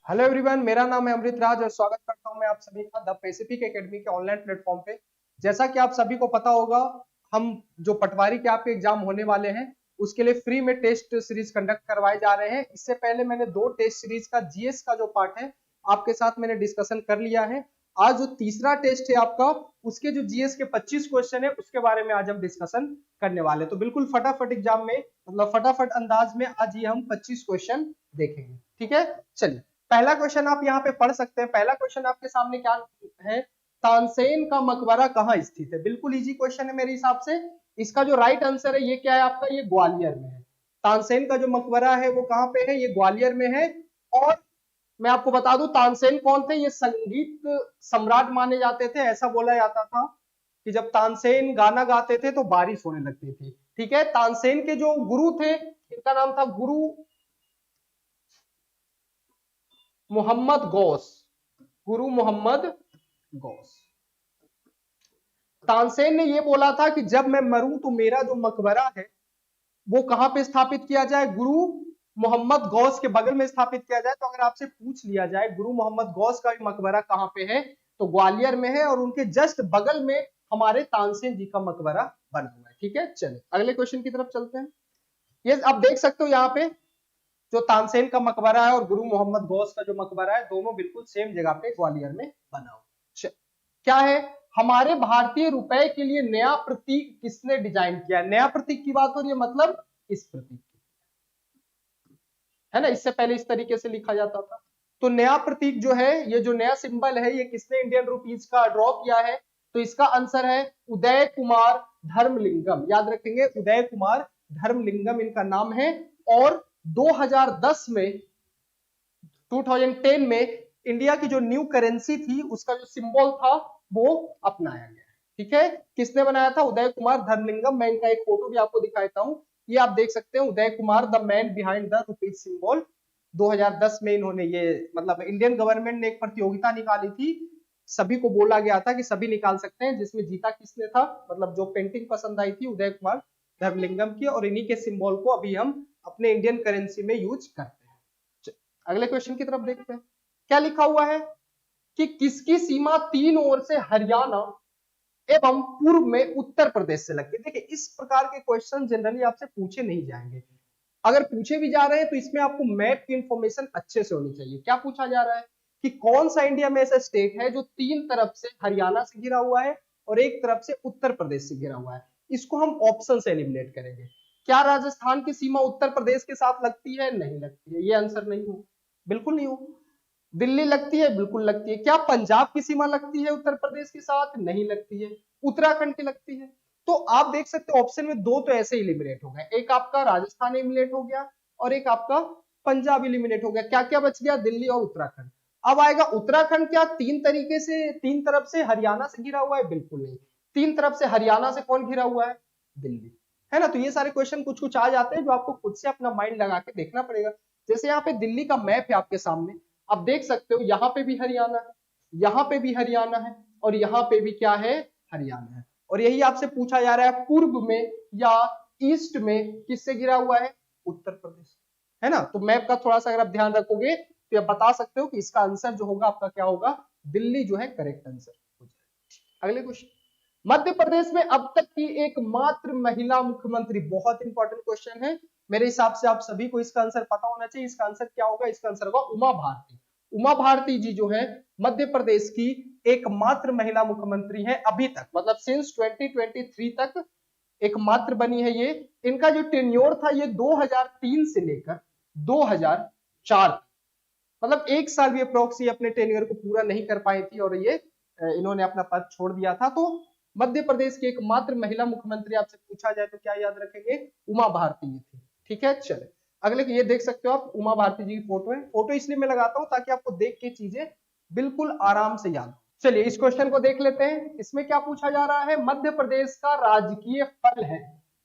Hello everyone, मेरा नाम है अमृत राज और स्वागत करता हूं मैं आप सभी का द पैसिफिक एकेडमी के ऑनलाइन प्लेटफॉर्म पे। जैसा कि आप सभी को पता होगा, हम जो पटवारी के आपके एग्जाम होने वाले हैं उसके लिए फ्री में टेस्ट सीरीज कंडक्ट करवाए जा रहे हैं। इससे पहले मैंने 2 टेस्ट सीरीज का जीएस का जो पार्ट है आपके साथ मैंने डिस्कशन कर लिया है। आज जो तीसरा टेस्ट है आपका, उसके जो जीएस के 25 क्वेश्चन है उसके बारे में आज हम डिस्कशन करने वाले हैं। तो बिल्कुल फटाफट एग्जाम में, मतलब फटाफट अंदाज में आज ये हम 25 क्वेश्चन देखेंगे। ठीक है, चलिए पहला क्वेश्चन आप यहाँ पे पढ़ सकते हैं। पहला क्वेश्चन आपके सामने क्या है, तानसेन का मकबरा कहाँ स्थित है। बिल्कुल इजी क्वेश्चन है मेरे हिसाब से। इसका जो राइट आंसर है ये क्या है आपका, ये ग्वालियर में है। तानसेन का जो मकबरा है वो कहाँ पे है, ये ग्वालियर में है। और मैं आपको बता दूं तानसेन कौन थे, ये संगीत सम्राट माने जाते थे। ऐसा बोला जाता था कि जब तानसेन गाना गाते थे तो बारिश होने लगती थी। ठीक है, तानसेन के जो गुरु थे इनका नाम था गुरु मोहम्मद गौस। गुरु मोहम्मद गौस। तानसेन ने यह बोला था कि जब मैं मरूं तो मेरा जो मकबरा है वो कहां पे स्थापित किया जाए, गुरु मोहम्मद गौस के बगल में स्थापित किया जाए। तो अगर आपसे पूछ लिया जाए गुरु मोहम्मद गौस का मकबरा कहां पे है, तो ग्वालियर में है और उनके जस्ट बगल में हमारे तानसेन जी का मकबरा बना हुआ है। ठीक है, चलिए अगले क्वेश्चन की तरफ चलते हैं। ये आप देख सकते हो यहाँ पे जो तानसेन का मकबरा है और गुरु मोहम्मद गौस का जो मकबरा है, दोनों बिल्कुल सेम जगह पे ग्वालियर में बना हुआ। क्या है, हमारे भारतीय रुपए के लिए नया प्रतीक किसने डिजाइन किया। नया प्रतीक की बात हो रही है, मतलब इस प्रतीक है ना, इससे पहले इस तरीके से लिखा जाता था। तो नया प्रतीक जो है, ये जो नया सिंबल है, ये किसने इंडियन रुपीज का ड्रॉ किया है, तो इसका आंसर है उदय कुमार धर्मलिंगम। याद रखेंगे, उदय कुमार धर्मलिंगम इनका नाम है। और 2010 में 2010 में इंडिया की जो न्यू करेंसी थी उसका जो सिंबल था वो अपनाया गया। ठीक है, किसने बनाया था, उदय कुमार धर्मलिंगम। मैं इनका एक फोटो भी आपको दिखाता हूं, ये आप देख सकते हैं, Uday Kumar the man behind the rupees symbol. 2010 में इन्होंने ये, मतलब इंडियन गवर्नमेंट ने एक प्रतियोगिता निकाली थी, सभी को बोला गया था कि सभी निकाल सकते हैं, जिसमें जीता किसने था, मतलब जो पेंटिंग पसंद आई थी उदय कुमार धर्मलिंगम की, और इन्हीं के सिंबल को अभी हम अपने इंडियन करेंसी में यूज करते हैं। अगले क्वेश्चन की तरफ देखते हैं। क्या लिखा हुआ है कि किसकी सीमा 3 ओर से हरियाणा एवं पूर्व में उत्तर प्रदेश से लगती है। देखिए इस प्रकार के क्वेश्चन जनरली आपसे पूछे नहीं जाएंगे। अगर पूछे भी जा रहे हैं तो इसमें आपको मैप की इंफॉर्मेशन अच्छे से होनी चाहिए। क्या पूछा जा रहा है कि कौन सा इंडिया में ऐसा स्टेट है जो 3 तरफ से हरियाणा से घिरा हुआ है और एक तरफ से उत्तर प्रदेश से घिरा हुआ है। इसको हम ऑप्शन से एलिमिनेट करेंगे। क्या राजस्थान की सीमा उत्तर प्रदेश के साथ लगती है, नहीं लगती है, ये आंसर नहीं हो, बिल्कुल नहीं हो। दिल्ली लगती है, बिल्कुल लगती है। क्या पंजाब की सीमा लगती है उत्तर प्रदेश के साथ, नहीं लगती है। उत्तराखंड की लगती है। तो आप देख सकते हो ऑप्शन में 2 तो ऐसे इलिमिनेट हो गए, एक आपका राजस्थान इलिमिनेट हो गया और एक आपका पंजाब इलिमिनेट हो गया। क्या क्या बच गया, दिल्ली और उत्तराखंड। अब आएगा उत्तराखंड, क्या 3 तरीके से 3 तरफ से हरियाणा से घिरा हुआ है, बिल्कुल नहीं। 3 तरफ से हरियाणा से कौन घिरा हुआ है, दिल्ली, है ना। तो ये सारे क्वेश्चन कुछ कुछ आ जाते हैं जो आपको खुद से अपना माइंड लगा के देखना पड़ेगा। जैसे यहाँ पे दिल्ली का मैप है आपके सामने, आप देख सकते हो यहाँ पे भी हरियाणा है, यहाँ पे भी हरियाणा है और यहाँ पे भी क्या है, हरियाणा है। और यही आपसे पूछा जा रहा है पूर्व में या ईस्ट में किससे घिरा हुआ है, उत्तर प्रदेश, है ना। तो मैप का थोड़ा सा अगर आप ध्यान रखोगे तो आप बता सकते हो कि इसका आंसर जो होगा आपका क्या होगा, दिल्ली जो है करेक्ट आंसर हो जाएगा। अगले क्वेश्चन, मध्य प्रदेश में अब तक की एकमात्र महिला मुख्यमंत्री। बहुत इंपॉर्टेंट क्वेश्चन है, मेरे हिसाब से आप सभी को इसका आंसर पता होना चाहिए। इसका आंसर क्या होगा, इसका आंसर होगा उमा भारती। उमा भारती जी जो है मध्य प्रदेश की एकमात्र महिला मुख्यमंत्री है अभी तक, मतलब सिंस 2023 तक एकमात्र बनी है ये। इनका जो टेन्योर था ये 2003 से लेकर 2004, मतलब 1 साल भी अप्रोक्स अपने टेन्योर को पूरा नहीं कर पाई थी और ये इन्होंने अपना पद छोड़ दिया था। तो मध्य प्रदेश की एकमात्र महिला मुख्यमंत्री आपसे पूछा जाए तो क्या याद रखेंगे, उमा भारती जी थी। ठीक है, चले अगले, ये देख सकते हो आप उमा भारती जी की फोटो है। फोटो इसलिए मैं लगाता हूं ताकि आपको देख के चीजें बिल्कुल आराम से याद हो। चलिए इस क्वेश्चन को देख लेते हैं। इसमें क्या पूछा जा रहा है, मध्य प्रदेश का राजकीय फल है।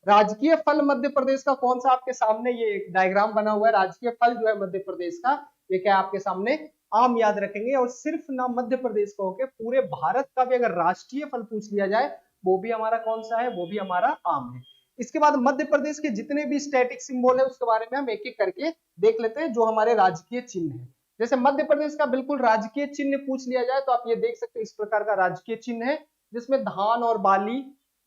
राजकीय फल मध्य प्रदेश का कौन सा, आपके सामने ये एक डायग्राम बना हुआ है। राजकीय फल जो है मध्य प्रदेश का, ये क्या आपके सामने, आम याद रखेंगे। और सिर्फ ना मध्य प्रदेश को होके पूरे भारत का भी अगर राष्ट्रीय फल पूछ लिया जाए वो भी हमारा कौन सा है, वो भी हमारा आम है। इसके बाद मध्य प्रदेश के जितने भी स्टैटिक सिंबल है उसके बारे में हम एक एक करके देख लेते हैं, जो हमारे राजकीय चिन्ह है। जैसे मध्य प्रदेश का बिल्कुल राजकीय चिन्ह पूछ लिया जाए तो आप ये देख सकते हैं, इस प्रकार का राजकीय चिन्ह है जिसमें धान और बाली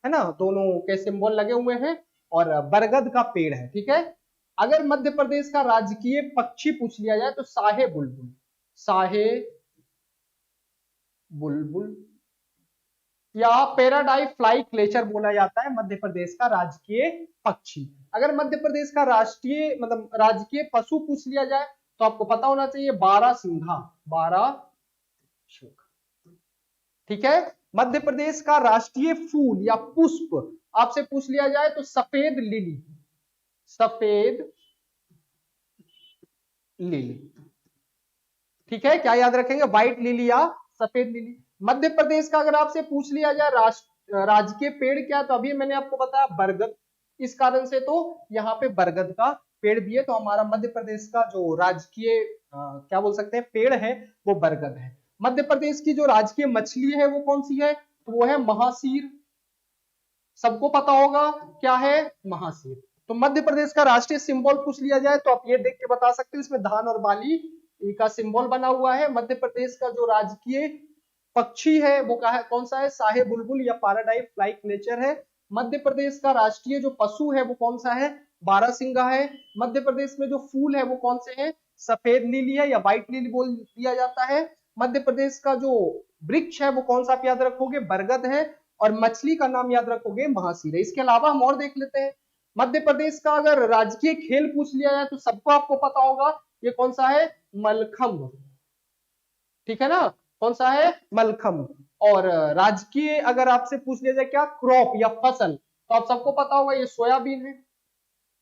है ना, दोनों के सिंबल लगे हुए हैं और बरगद का पेड़ है। ठीक है, अगर मध्य प्रदेश का राजकीय पक्षी पूछ लिया जाए तो साहे बुलबुल, साहे बुलबुल या पैराडाई फ्लाई क्लेचर बोला जाता है मध्य प्रदेश का राजकीय पक्षी। अगर मध्य प्रदेश का राष्ट्रीय मतलब राजकीय पशु पूछ लिया जाए तो आपको पता होना चाहिए बारहसिंघा, बारहसिंघा। ठीक है, मध्य प्रदेश का राष्ट्रीय फूल या पुष्प आपसे पूछ लिया जाए तो सफेद लिली, सफेद लिली। ठीक है, क्या याद रखेंगे, व्हाइट लिली या सफेद लिली। मध्य प्रदेश का अगर आपसे पूछ लिया जाए राजकीय पेड़ क्या, तो अभी मैंने आपको बताया बरगद, इस कारण से तो यहाँ पे बरगद का पेड़ भी है, तो हमारा मध्य प्रदेश का जो राजकीय क्या बोल सकते हैं पेड़ है वो बरगद है। मध्य प्रदेश की जो राजकीय मछली है वो कौन सी है, तो वो है महासीर, सबको पता होगा क्या है महासीर। तो मध्य प्रदेश का राष्ट्रीय सिंबल पूछ लिया जाए तो आप ये देख के बता सकते हो, इसमें धान और बाली का सिंबल बना हुआ है। मध्य प्रदेश का जो राजकीय पक्षी है वो कौन सा है, साहे बुलबुल या पैराडाई फ्लाई क्लेचर है। मध्य प्रदेश का राष्ट्रीय जो पशु है वो कौन सा है, बारहसिंघा है। मध्य प्रदेश में जो फूल है वो कौन से हैं, सफेद लिली है या व्हाइट लिली बोल दिया जाता है। मध्य प्रदेश का जो वृक्ष है वो कौन सा आप याद रखोगे, बरगद है। और मछली का नाम याद रखोगे महासीर है। इसके अलावा हम और देख लेते हैं, मध्य प्रदेश का अगर राजकीय खेल पूछ लिया जाए तो सबको आपको पता होगा ये कौन सा है, मलखम्ब। ठीक है ना, कौन सा है, मलखम्ब। और राजकीय अगर आपसे पूछ लिया जाए क्या, क्रॉप या फसल, तो आप सबको पता होगा ये सोयाबीन है,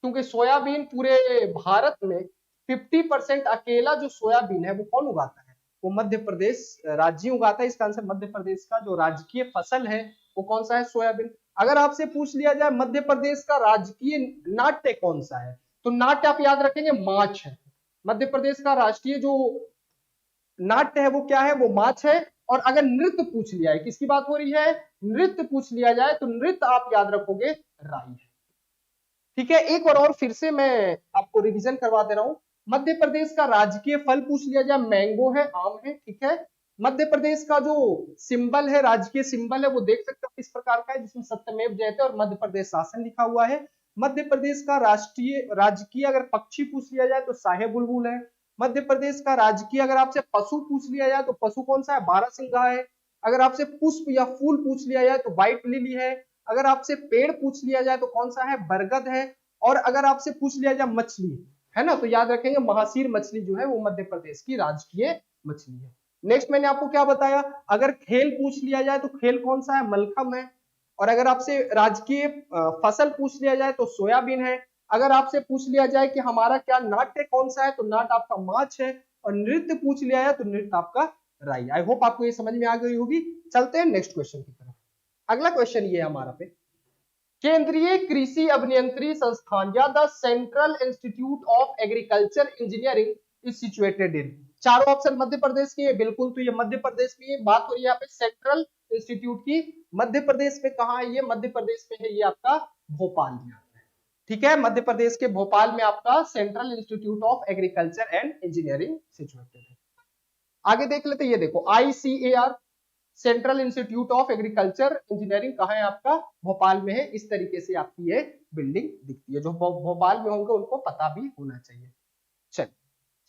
क्योंकि सोयाबीन पूरे भारत में 50% अकेला जो सोयाबीन है वो कौन उगाता है, वो मध्य प्रदेश राज्य उगाता है। इस कारण से मध्य प्रदेश का जो राजकीय फसल है वो कौन सा है, सोयाबीन। अगर आपसे पूछ लिया जाए मध्य प्रदेश का राजकीय नाट्य कौन सा है, तो नाट्य आप याद रखेंगे माछ है। मध्य प्रदेश का राष्ट्रीय जो नाट्य है वो क्या है, वो माछ है। और अगर नृत्य पूछ लिया है, किसकी बात हो रही है, नृत्य पूछ लिया जाए तो नृत्य आप याद रखोगे राई है। ठीक है, एक बार और फिर से मैं आपको रिवीजन करवा दे रहा हूं। मध्य प्रदेश का राजकीय फल पूछ लिया जाए, मैंगो है, आम है। ठीक है, मध्य प्रदेश का जो सिंबल है, राजकीय सिंबल है, वो देख सकते हो किस प्रकार का है, जिसमें सत्यमेव जयते और मध्य प्रदेश शासन लिखा हुआ है। मध्य प्रदेश का राष्ट्रीय राजकीय अगर पक्षी पूछ लिया जाए तो साहे बुलबुल है। मध्य प्रदेश का राजकीय अगर आपसे पशु पूछ लिया जाए तो पशु कौन सा है, बारहसिंघा है। अगर आपसे पुष्प या फूल पूछ लिया जाए तो व्हाइट लिली है। अगर आपसे पेड़ पूछ लिया जाए तो कौन सा है, बरगद है। और अगर आपसे पूछ लिया जाए मछली है ना, तो याद रखेंगे महासीर मछली जो है वो मध्य प्रदेश की राजकीय मछली है। नेक्स्ट मैंने आपको क्या बताया, अगर खेल पूछ लिया जाए तो खेल कौन सा है, मलखम है। और अगर आपसे राजकीय फसल पूछ लिया जाए तो सोयाबीन है। अगर आपसे पूछ लिया जाए कि हमारा क्या नाट्य कौन सा है, तो नाट्य आपका माछ है। और नृत्य पूछ लिया जाए तो नृत्य आपका राई। आई होप आपको ये समझ में आ गई होगी। चलते हैं नेक्स्ट क्वेश्चन की तरफ। अगला क्वेश्चन ये है हमारा पे, केंद्रीय कृषि अभियंत्रण संस्थान या the central institute of agriculture engineering is situated in. चारों ऑप्शन मध्य प्रदेश के, बिल्कुल, तो ये मध्य प्रदेश में बात हो रही है यहाँ पे सेंट्रल इंस्टीट्यूट की। मध्य प्रदेश में कहा है ये, मध्य प्रदेश में है ये आपका भोपाल में आता है। ठीक है, मध्य प्रदेश के भोपाल में आपका central institute of agriculture and engineering situated है। आगे देख लेते, ये देखो ICAR central institute of agriculture engineering कहाँ है आपका, भोपाल में है। इस तरीके से आपकी ये बिल्डिंग दिखती है, जो भोपाल में होंगे उनको पता भी होना चाहिए। चलिए,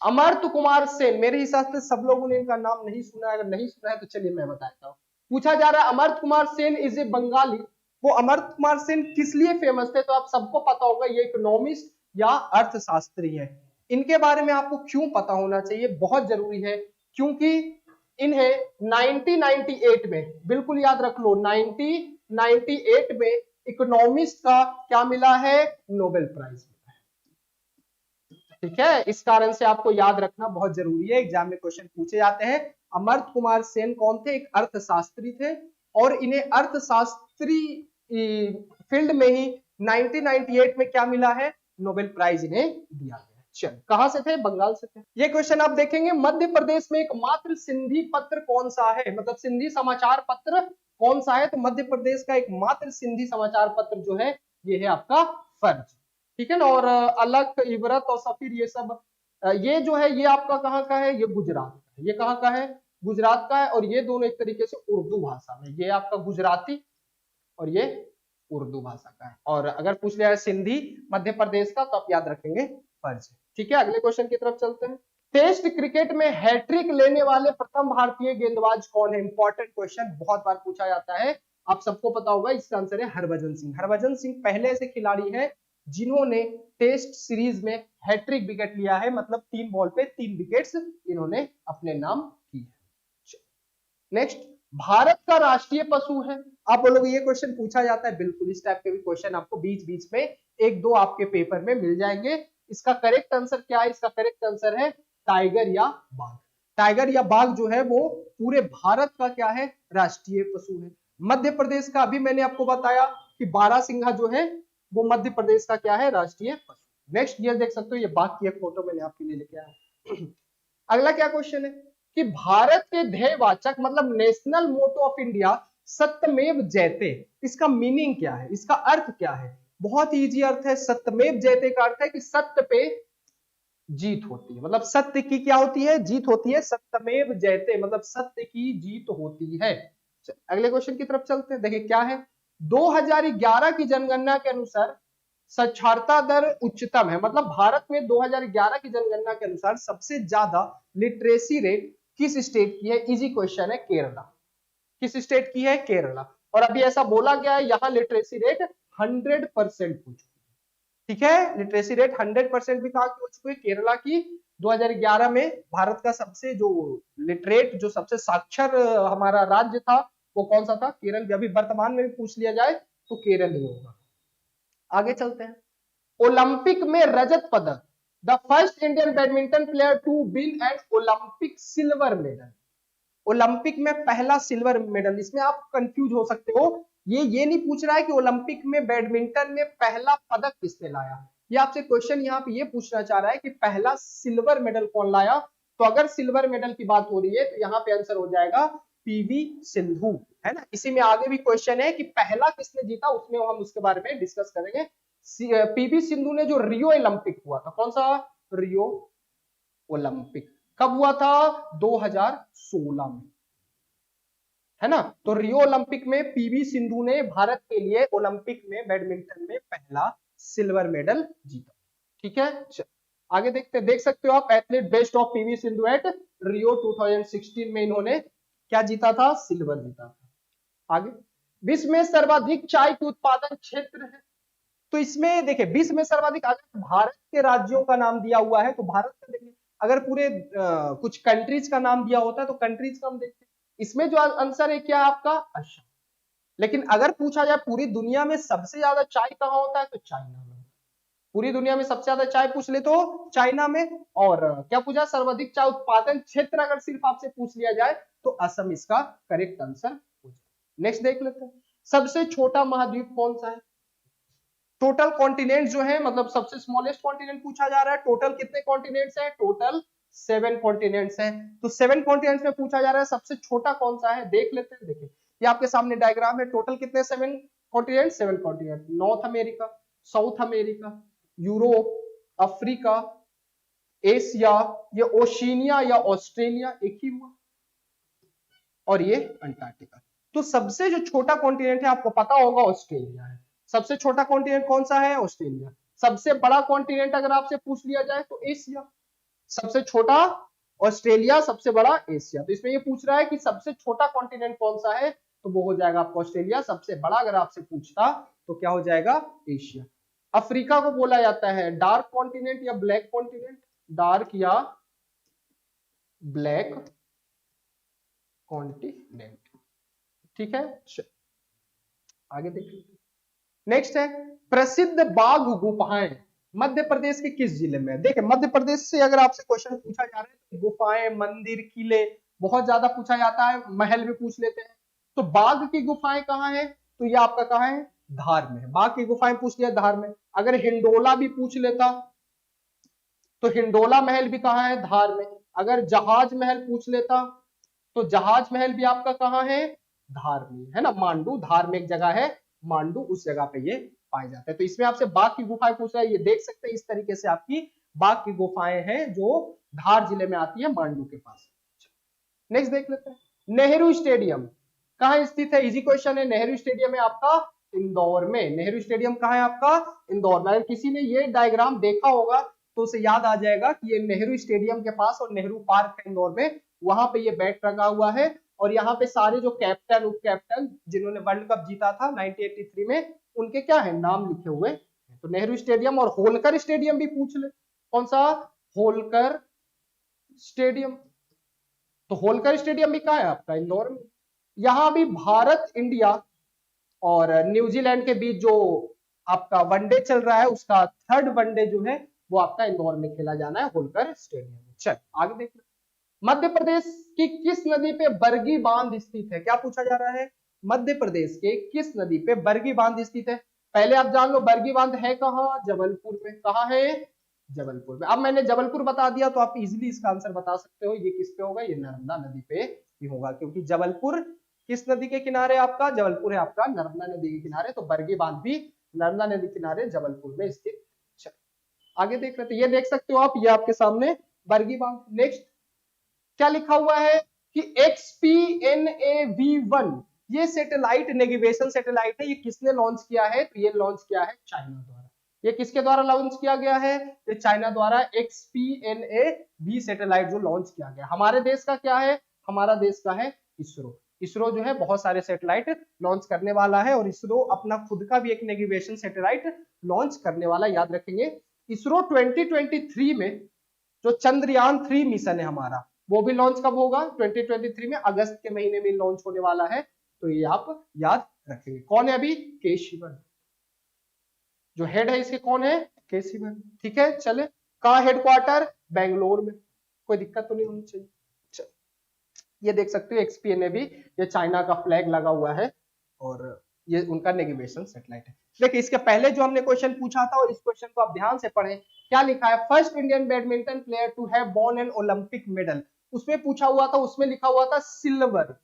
अमर्त्य कुमार सेन, मेरे हिसाब से सब लोगों ने इनका नाम नहीं सुना है, अगर नहीं सुना है तो चलिए मैं बताता हूँ। पूछा जा रहा है अमर्त्य कुमार सेन इज ए बंगाली। वो अमर्त्य कुमार सेन किस लिए फेमस थे, तो आप सबको पता होगा ये इकोनॉमिस्ट या अर्थशास्त्री है। इनके बारे में आपको क्यों पता होना चाहिए, बहुत जरूरी है, क्योंकि इन्हें 1998 में, बिल्कुल याद रख लो, 1998 में इकोनॉमिस्ट का क्या मिला है, नोबेल प्राइज मिला है। ठीक है, इस कारण से आपको याद रखना बहुत जरूरी है, एग्जाम में क्वेश्चन पूछे जाते हैं। अमर्त्य कुमार सेन कौन थे, एक अर्थशास्त्री थे, और इन्हें अर्थशास्त्री फील्ड में ही 1998 में क्या मिला है, नोबेल प्राइज इन्हें दिया गया। चलो, कहां से थे, बंगाल से थे। ये क्वेश्चन आप देखेंगे, मध्य प्रदेश में एकमात्र सिंधी पत्र कौन सा है, मतलब सिंधी समाचार पत्र कौन सा है, तो मध्य प्रदेश का एकमात्र सिंधी समाचार पत्र जो है ये है आपका फर्ज। ठीक है ना, और अलग, इबरत और सफीर ये सब ये जो है ये आपका कहाँ का है, ये गुजरात का है। ये कहाँ का है, गुजरात का है। और ये दोनों एक तरीके से उर्दू भाषा में, ये आपका गुजराती और ये उर्दू भाषा का है। और अगर पूछ लिया है सिंधी मध्य प्रदेश का तो आप याद रखेंगे फर्ज। ठीक है, अगले क्वेश्चन की तरफ चलते हैं। टेस्ट क्रिकेट में हैट्रिक लेने वाले प्रथम भारतीय गेंदबाज कौन है? इंपॉर्टेंट क्वेश्चन, बहुत बार पूछा जाता है, आप सबको पता होगा। इसका आंसर है हरभजन सिंह। हरभजन सिंह पहले ऐसे खिलाड़ी हैं जिन्होंने टेस्ट सीरीज में हैट्रिक विकेट लिया है, मतलब 3 बॉल पे 3 विकेट्स इन्होंने अपने नाम की है। नेक्स्ट, भारत का राष्ट्रीय पशु है। आप बोलोगे ये क्वेश्चन पूछा जाता है, बिल्कुल इस टाइप के भी क्वेश्चन आपको बीच बीच में एक दो आपके पेपर में मिल जाएंगे। इसका करेक्ट आंसर क्या है? इसका करेक्ट आंसर है टाइगर या बाघ। टाइगर या बाघ जो है वो पूरे भारत का क्या है, राष्ट्रीय पशु है। मध्य प्रदेश का अभी मैंने आपको बताया कि बारहसिंघा जो है वो मध्य प्रदेश का क्या है, राष्ट्रीय पशु। नेक्स्ट ये देख सकते हो, ये बाघ की एक फोटो मैंने आपके लिए लेके आया। अगला क्या क्वेश्चन है कि भारत के ध्येयवाचक मतलब नेशनल मोटो ऑफ इंडिया सत्यमेव जयते, इसका मीनिंग क्या है, इसका अर्थ क्या है? बहुत इजी अर्थ है। सत्यमेव जयते का अर्थ है कि सत्य पे जीत होती है, मतलब सत्य की क्या होती है, जीत होती है। सत्यमेव जयते मतलब सत्य की जीत होती है। अगले क्वेश्चन की तरफ चलते हैं, देखिए क्या है। 2011 की जनगणना के अनुसार साक्षरता दर उच्चतम है, मतलब भारत में 2011 की जनगणना के अनुसार सबसे ज्यादा लिटरेसी रेट किस स्टेट की है? इजी क्वेश्चन है, केरला। किस स्टेट की है? केरला। और अभी ऐसा बोला गया है यहां लिटरेसी रेट 100% हो चुकी है। ठीक है, लिटरेसी रेट 100% भी कहा हो चुकी है केरला की। 2011 में भारत का सबसे जो लिटरेट, जो सबसे साक्षर हमारा राज्य था वो कौन सा था? केरल। अभी वर्तमान में भी पूछ लिया जाए तो केरल ही होगा। आगे चलते हैं। ओलंपिक में रजत पदक, the first Indian badminton player to win an Olympic silver medal. Olympic में पहला सिल्वर मेडल। इसमें आप कंफ्यूज हो सकते हो, ये नहीं पूछ रहा है कि ओलंपिक में बैडमिंटन में पहला पदक किसने लाया। ये आपसे क्वेश्चन यहाँ पे ये पूछना चाह रहा है कि पहला सिल्वर मेडल कौन लाया। तो अगर सिल्वर मेडल की बात हो रही है तो यहाँ पे आंसर हो जाएगा पीवी सिंधु, है ना। इसी में आगे भी क्वेश्चन है कि पहला किसने जीता, उसमें हम उसके बारे में डिस्कस करेंगे। पीवी सिंधु ने जो रियो ओलंपिक हुआ था, कौन सा? रियो ओलंपिक कब हुआ था? 2016 में, है ना। तो रियो ओलंपिक में पीवी सिंधु ने भारत के लिए ओलंपिक में बैडमिंटन में पहला सिल्वर मेडल जीता। ठीक है, आगे देखते, देख सकते हो आप, athlete best of PV Sindhu at Rio 2016 में इन्होंने क्या जीता था? सिल्वर जीता था। आगे, विश्व में सर्वाधिक चाय के उत्पादन क्षेत्र है। तो इसमें देखिए विश्व में सर्वाधिक, अगर भारत के राज्यों का नाम दिया हुआ है तो भारत का देखिए, अगर पूरे कुछ कंट्रीज का नाम दिया होता है तो कंट्रीज का हम देखते हैं। इसमें जो आंसर है क्या आपका? असम। लेकिन अगर पूछा जाए पूरी दुनिया में सबसे ज्यादा चाय कहाँ होता है तो चाइना में। पूरी दुनिया में सबसे ज्यादा चाय पूछ ले तो चाइना में। और क्या पूछा? सर्वाधिक चाय उत्पादन क्षेत्र अगर सिर्फ आपसे पूछ लिया जाए तो असम इसका करेक्ट आंसर हो जाए। नेक्स्ट देख लेते हैं, सबसे छोटा महाद्वीप कौन सा है? टोटल कॉन्टिनेंट जो है, मतलब सबसे स्मॉलेस्ट कॉन्टिनेंट पूछा जा रहा है। टोटल कितने कॉन्टिनेंट्स हैं? टोटल 7 कॉन्टिनेंट्स हैं। तो 7 कॉन्टिनेंट्स में पूछा जा रहा है सबसे छोटा कौन सा है, देख लेते हैं। देखिए ये आपके सामने डायग्राम है। टोटल कितने? 7 continent. 7 continent, north America, south America, Europe, Africa, Asia, ये ओशिनिया या ऑस्ट्रेलिया एक ही हुआ, और ये अंटार्कटिका। तो सबसे जो छोटा कॉन्टिनेंट है आपको पता होगा ऑस्ट्रेलिया है। सबसे छोटा कॉन्टिनेंट कौन सा है? ऑस्ट्रेलिया। सबसे बड़ा कॉन्टिनेंट अगर आपसे पूछ लिया जाए तो एशिया। सबसे छोटा ऑस्ट्रेलिया, सबसे बड़ा एशिया। तो इसमें ये पूछ रहा है कि सबसे छोटा कॉन्टिनेंट कौन सा है, तो वो हो जाएगा आपका ऑस्ट्रेलिया। सबसे बड़ा अगर आपसे पूछता तो क्या हो जाएगा? एशिया। अफ्रीका को बोला जाता है डार्क कॉन्टिनेंट या ब्लैक कॉन्टिनेंट? डार्क या ब्लैक कॉन्टिनेंट। ठीक है, आगे देखिए। नेक्स्ट है, प्रसिद्ध बाघ गुफाएं मध्य प्रदेश के किस जिले में? देखिए मध्य प्रदेश से अगर आपसे क्वेश्चन पूछा जा रहा है तो गुफाएं, मंदिर, किले बहुत ज्यादा पूछा जाता है, महल भी पूछ लेते हैं। तो बाघ की गुफाएं कहाँ है? तो ये आपका कहाँ है? धार में। बाघ की गुफाएं पूछ लिया धार में। अगर हिंडोला भी पूछ लेता तो हिंडोला महल भी कहाँ है? धार में। अगर जहाज महल पूछ लेता तो जहाज महल भी आपका कहाँ है? धार में, है ना। मांडू, धार में एक जगह है मांडू, उस जगह पे ये पाए जाते हैं। तो इसमें आपसे बाघ की गुफाएं पूछ रहा है, ये देख सकते हैं इस तरीके से आपकी बाघ की गुफाएं हैं जो धार जिले में आती है, मांडू के पास। नेक्स्ट देख लेते हैं, नेहरू स्टेडियम कहाँ स्थित है? इजी क्वेश्चन है। नेहरू स्टेडियम है आपका इंदौर में। नेहरू स्टेडियम कहाँ है आपका? इंदौर में। अगर किसी ने ये डायग्राम देखा होगा तो उसे याद आ जाएगा कि ये नेहरू स्टेडियम के पास और नेहरू पार्क है इंदौर में, वहां पे ये बैट रखा हुआ है और यहाँ पे सारे जो कैप्टन उप कैप्टन जिन्होंने वर्ल्ड कप जीता था 1983 में, उनके क्या है नाम लिखे हुए। तो नेहरू स्टेडियम और होलकर स्टेडियम भी पूछ ले, कौन सा? होलकर स्टेडियम। तो होलकर स्टेडियम भी कहाँ है आपका? इंदौर में। यहां भी भारत इंडिया और न्यूजीलैंड के बीच जो आपका वनडे चल रहा है, उसका थर्ड वनडे जो है वो आपका इंदौर में खेला जाना है, होलकर स्टेडियम में। चल आगे देख लो, मध्य प्रदेश की किस नदी पे बरगी बांध स्थित है? क्या पूछा जा रहा है? मध्य प्रदेश के किस नदी पे बरगी बांध स्थित है? पहले आप जान लो बरगी बांध है कहाँ? जबलपुर में। कहाँ है? जबलपुर में। अब मैंने जबलपुर बता दिया तो आप इजीली इसका आंसर बता सकते हो, ये किस पे होगा? ये नर्मदा नदी पे ही होगा, क्योंकि जबलपुर किस नदी के किनारे आपका? जबलपुर है आपका नर्मदा नदी के किनारे, तो बरगी बांध भी नर्मदा नदी किनारे जबलपुर में स्थित। आगे देख लेते, ये देख सकते हो आप, ये आपके सामने बरगी बांध। नेक्स्ट क्या लिखा हुआ है कि XPNAV1 ये सैटेलाइट नेविगेशन सैटेलाइट है, ये किसने लॉन्च किया है? तो ये लॉन्च किया है चाइना द्वारा। ये किसके द्वारा लॉन्च किया गया है? ये चाइना द्वारा XPNAV सैटेलाइट जो लॉन्च किया गया। हमारे देश का क्या है? हमारा देश का है इसरो। इसरो जो है बहुत सारे सैटेलाइट लॉन्च करने वाला है और इसरो अपना खुद का भी एक नेविगेशन सैटेलाइट लॉन्च करने वाला, याद रखेंगे। इसरो 2023 में जो चंद्रयान 3 मिशन है हमारा, वो भी लॉन्च कब होगा? 2023 में, अगस्त के महीने में लॉन्च होने वाला है, तो ये आप याद रखेंगे। कौन है अभी? के शिवन, जो हेड है इसके कौन है? के शिवन। ठीक है, चले। कहा हेडक्वार्टर? बेंगलोर में। कोई दिक्कत तो नहीं होनी चाहिए। चल, ये देख सकते हो XPNAV, ये चाइना का फ्लैग लगा हुआ है और ये उनका नेविगेशन सैटेलाइट है। देखिए इसके पहले जो हमने क्वेश्चन पूछा था और इस क्वेश्चन को आप ध्यान से पढ़ें, क्या लिखा है? First Indian badminton player to have won an Olympic medal. उसमें पूछा हुआ था, उसमें लिखा हुआ था सिल्वर।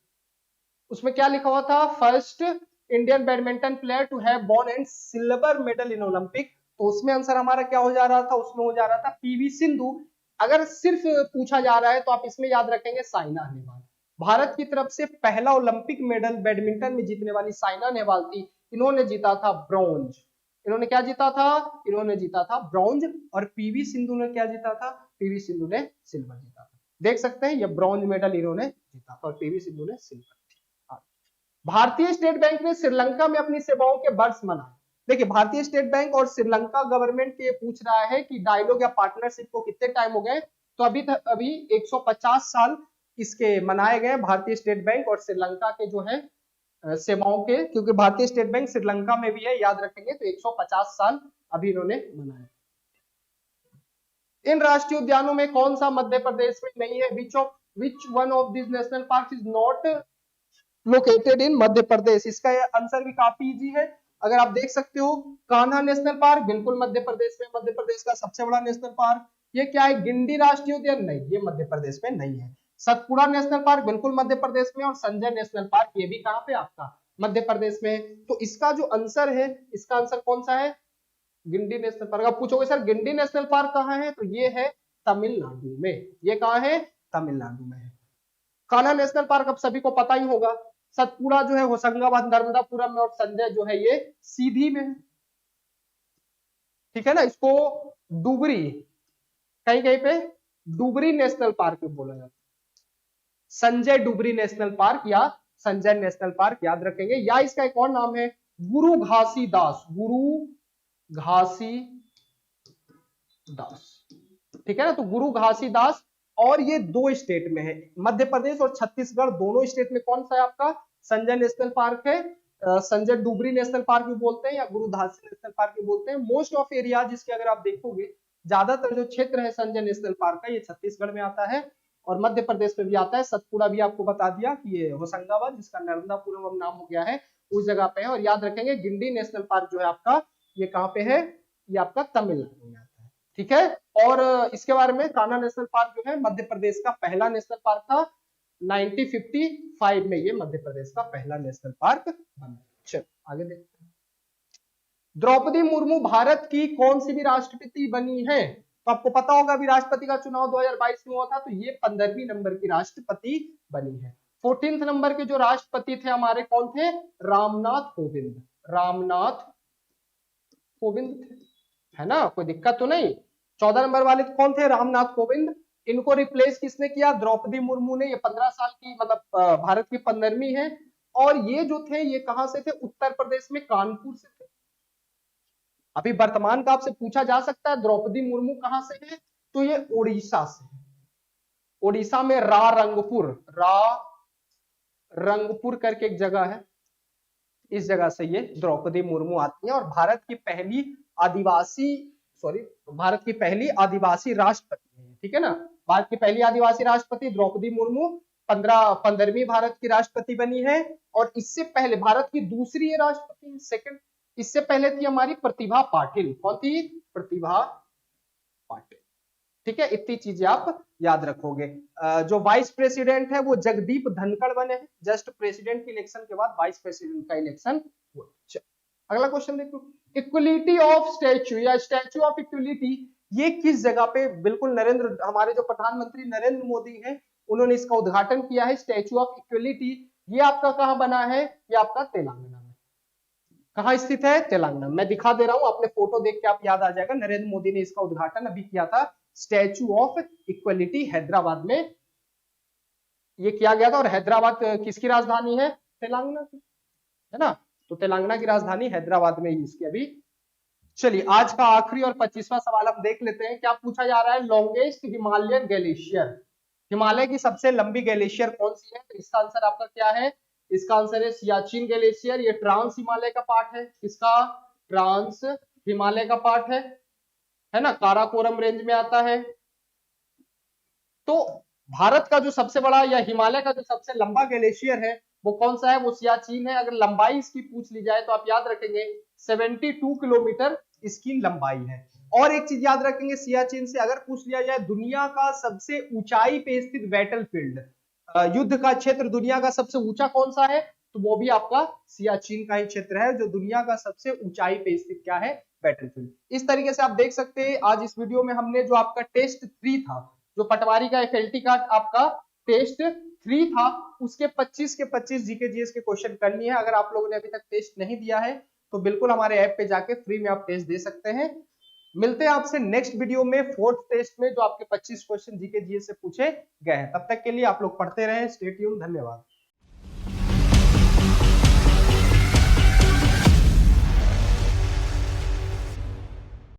उसमें क्या लिखा हुआ था? First Indian badminton player to have won an silver medal in Olympic. तो उसमें आंसर हमारा क्या हो जा रहा था? उसमें हो जा रहा था PV सिंधु। अगर सिर्फ पूछा जा रहा है तो आप इसमें याद रखेंगे साइना नेहवाल। भारत की तरफ से पहला ओलंपिक मेडल बैडमिंटन में जीतने वाली साइना नेहवाल थी। इन्होंने जीता था ब्रॉन्ज। इन्होंने क्या जीता था? इन्होंने जीता था ब्रॉन्ज। और PV सिंधु ने क्या जीता था? PV सिंधु ने सिल्वर जीता था। देख सकते हैं ये ब्रॉन्ज मेडल इन्होंने जीता था और PV सिंधु ने सिल्वर। भारतीय स्टेट बैंक ने श्रीलंका में अपनी सेवाओं के वर्ष मनाए। देखिए भारतीय स्टेट बैंक और श्रीलंका गवर्नमेंट के पूछ रहा है कि डायलॉग या पार्टनरशिप को कितने टाइम हो गए, तो अभी 150 साल इसके मनाए गए भारतीय स्टेट बैंक और श्रीलंका के जो है सेवाओं के, क्योंकि भारतीय स्टेट बैंक श्रीलंका में भी है, याद रखेंगे। तो 150 साल अभी इन्होंने मनाए। इन राष्ट्रीय उद्यानों में कौन सा मध्य प्रदेश में नहीं है? Which one of this national park is not located in Madhya Pradesh? इसका आंसर भी काफी इजी है। अगर आप देख सकते हो, कान्हा नेशनल पार्क बिल्कुल मध्य प्रदेश में, मध्य प्रदेश का सबसे बड़ा नेशनल पार्क। ये क्या है? गिंडी राष्ट्रीय उद्यान? नहीं, ये मध्य प्रदेश में नहीं है। सतपुड़ा नेशनल पार्क बिल्कुल मध्य प्रदेश में और संजय नेशनल पार्क ये भी कहां पे? आपका मध्य प्रदेश में। तो इसका जो आंसर है, इसका आंसर कौन सा है? Guindy national park. आप पूछोगे सर गिंडी नेशनल पार्क कहाँ है, तो ये है तमिलनाडु में। ये कहाँ है? तमिलनाडु में है। कान्हा नेशनल पार्क अब सभी को पता ही होगा। सतपुड़ा जो है होशंगाबाद नर्मदापुरम में और संजय जो है ये सीधी में है। ठीक है ना, इसको डुबरी, कहीं कहीं पे डुबरी नेशनल पार्क बोला जाता है। संजय डुबरी नेशनल पार्क या संजय नेशनल पार्क याद रखेंगे। या इसका एक और नाम है गुरु घासीदास, गुरु घासीदास। ठीक है ना, तो गुरु घासीदास। और ये 2 स्टेट में है, मध्य प्रदेश और छत्तीसगढ़ दोनों स्टेट में। कौन सा है आपका? संजय नेशनल पार्क है। संजय डुबरी नेशनल पार्क भी बोलते हैं या गुरु घासी नेशनल पार्क भी बोलते हैं। मोस्ट ऑफ एरिया जिसके अगर आप देखोगे, ज्यादातर जो क्षेत्र है संजय नेशनल पार्क का, ये छत्तीसगढ़ में आता है और मध्य प्रदेश में भी आता है। सतपुड़ा भी आपको बता दिया कि ये होशंगाबाद, जिसका नर्मदापुरम नाम हो गया है, उस जगह पे है। और याद रखेंगे गिंडी नेशनल पार्क जो है आपका, ये कहाँ पे है? ये आपका तमिलनाडु में आता है। ठीक है, और इसके बारे में कान्हा नेशनल पार्क जो है मध्य प्रदेश का पहला नेशनल पार्क था। 1955 में ये मध्य प्रदेश का पहला नेशनल पार्क बना। चलो आगे देखते हैं। द्रौपदी मुर्मू भारत की कौन सी भी राष्ट्रपति बनी है? तो आपको पता होगा अभी राष्ट्रपति का चुनाव 2022 में हुआ था, तो ये 15वीं नंबर की राष्ट्रपति बनी है। 14th नंबर के जो राष्ट्रपति थे हमारे कौन थे? रामनाथ कोविंद। रामनाथ कोविंद थे, है ना, कोई दिक्कत तो नहीं। 14 नंबर वाले कौन थे? रामनाथ कोविंद। इनको रिप्लेस किसने किया? द्रौपदी मुर्मू ने। ये 15 साल की मतलब भारत की 15वीं है। और ये जो थे ये कहां से थे? उत्तर प्रदेश में कानपुर से थे। अभी वर्तमान का आपसे पूछा जा सकता है द्रौपदी मुर्मू कहां से है, तो ये उड़ीसा से है। उड़ीसा में रंगपुर करके एक जगह है, इस जगह से ये द्रौपदी मुर्मू आती है और भारत की पहली आदिवासी राष्ट्रपति है, ठीक है ना। भारत की पहली आदिवासी राष्ट्रपति द्रौपदी मुर्मू 15वीं भारत की राष्ट्रपति बनी है। और इससे पहले भारत की दूसरी राष्ट्रपति, सेकंड। इससे पहले थी हमारी प्रतिभा पाटिल। कौन थी? प्रतिभा पाटिल, ठीक है। इतनी चीजें आप याद रखोगे। जो वाइस प्रेसिडेंट है वो जगदीप धनखड़ बने हैं। जस्ट प्रेसिडेंट के इलेक्शन के बाद वाइस प्रेसिडेंट का इलेक्शन हुआ। अगला क्वेश्चन देखो, इक्वलिटी ऑफ स्टैच्यू या स्टैच्यू ऑफ इक्वलिटी ये किस जगह पे? बिल्कुल हमारे जो प्रधानमंत्री नरेंद्र मोदी हैं उन्होंने इसका उद्घाटन किया है, स्टैच्यू ऑफ इक्वलिटी। ये आपका कहां बना है? ये आपका तेलंगाना में। कहां स्थित है? तेलंगाना। मैं दिखा दे रहा हूं, अपने फोटो देख के आप याद आ जाएगा। नरेंद्र मोदी ने इसका उद्घाटन अभी किया था, स्टैच्यू ऑफ इक्वलिटी हैदराबाद में ये किया गया था। और हैदराबाद किसकी राजधानी है? तेलंगाना की, है ना। तो तेलंगाना की राजधानी हैदराबाद में ही इसकी अभी। चलिए आज का आखिरी और 25वां सवाल हम देख लेते हैं। क्या पूछा जा रहा है? लॉन्गेस्ट हिमालयन ग्लेशियर, हिमालय की सबसे लंबी ग्लेशियर कौन सी है? तो इसका आंसर आपका क्या है? इसका आंसर है सियाचिन ग्लेशियर। ये ट्रांस हिमालय का पार्ट है। किसका? ट्रांस हिमालय का पार्ट है ना, काराकोरम रेंज में आता है। तो भारत का जो सबसे बड़ा या हिमालय का जो सबसे लंबा ग्लेशियर है वो कौन सा है? वो सियाचिन है। अगर लंबाई इसकी पूछ ली जाए तो आप याद रखेंगे 72 किलोमीटर इसकी लंबाई है। और एक चीज याद रखेंगे सियाचिन से अगर पूछ लिया जाए दुनिया का सबसे ऊंचाई पे स्थित बैटलफील्ड, युद्ध का क्षेत्र दुनिया का सबसे ऊंचा कौन सा है? तो वो भी आपका सियाचिन का ही क्षेत्र है जो दुनिया का सबसे ऊंचाई पे स्थित क्या है? बैटलफील्ड। इस तरीके से आप देख सकते हैं आज इस वीडियो में हमने जो आपका टेस्ट 3 था, जो पटवारी का FLT का आपका टेस्ट 3 था, उसके 25 के 25 जीके जीएस के क्वेश्चन कर लिए हैं। अगर आप लोगों ने अभी तक टेस्ट नहीं दिया है तो बिल्कुल हमारे ऐप पे जाके फ्री में आप टेस्ट दे सकते हैं। मिलते हैं आपसे नेक्स्ट वीडियो में 4th टेस्ट में जो आपके 25 क्वेश्चन जीके जीएस से पूछे गए हैं। तब तक के लिए आप लोग पढ़ते रहें। Stay tune. धन्यवाद।